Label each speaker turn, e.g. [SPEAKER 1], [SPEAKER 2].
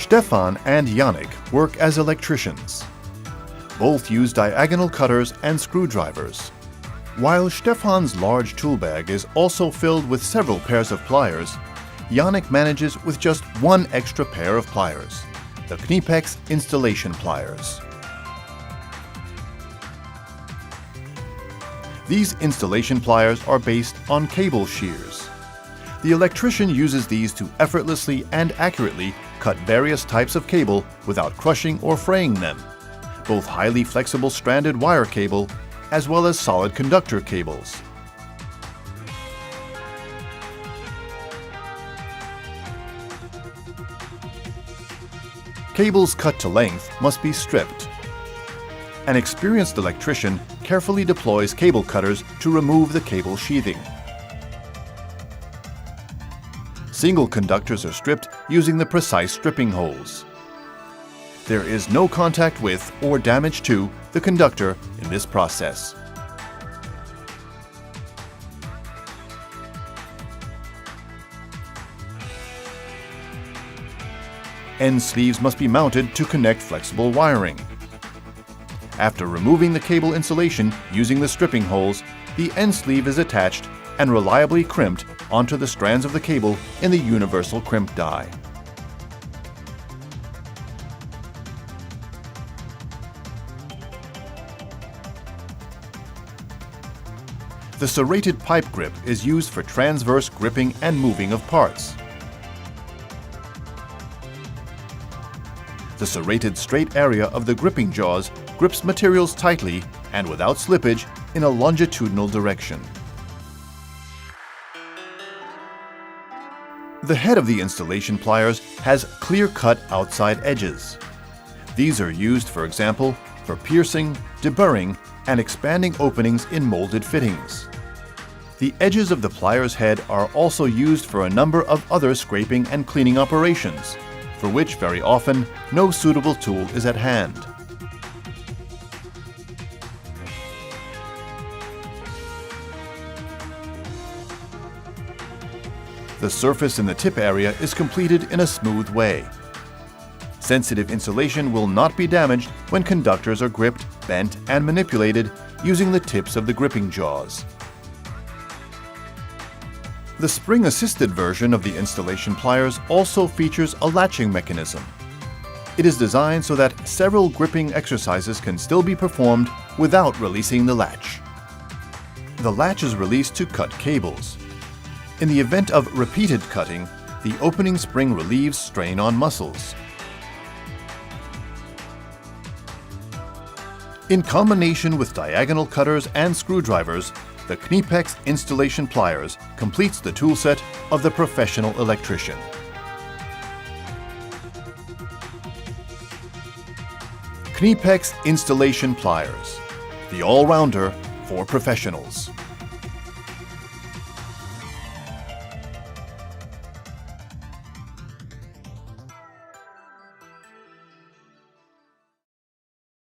[SPEAKER 1] Stefan and Yannick work as electricians. Both use diagonal cutters and screwdrivers. While Stefan's large tool bag is also filled with several pairs of pliers, Yannick manages with just one extra pair of pliers, the Knipex installation pliers. These installation pliers are based on cable shears. The electrician uses these to effortlessly and accurately cut various types of cable without crushing or fraying them, both highly flexible stranded wire cable as well as solid conductor cables. Cables cut to length must be stripped. An experienced electrician carefully deploys cable cutters to remove the cable sheathing. Single conductors are stripped using the precise stripping holes. There is no contact with or damage to the conductor in this process. End sleeves must be mounted to connect flexible wiring. After removing the cable insulation using the stripping holes, the end sleeve is attached and reliably crimped onto the strands of the cable in the universal crimp die. The serrated pipe grip is used for transverse gripping and moving of parts. The serrated straight area of the gripping jaws grips materials tightly and without slippage in a longitudinal direction. The head of the installation pliers has clear-cut outside edges. These are used, for example, for piercing, deburring, and expanding openings in molded fittings. The edges of the pliers head are also used for a number of other scraping and cleaning operations, for which very often no suitable tool is at hand. The surface in the tip area is completed in a smooth way. Sensitive insulation will not be damaged when conductors are gripped, bent, and manipulated using the tips of the gripping jaws. The spring-assisted version of the installation pliers also features a latching mechanism. It is designed so that several gripping exercises can still be performed without releasing the latch. The latch is released to cut cables. In the event of repeated cutting, the opening spring relieves strain on muscles. In combination with diagonal cutters and screwdrivers, the Knipex installation pliers completes the toolset of the professional electrician. Knipex installation pliers, the all-rounder for professionals.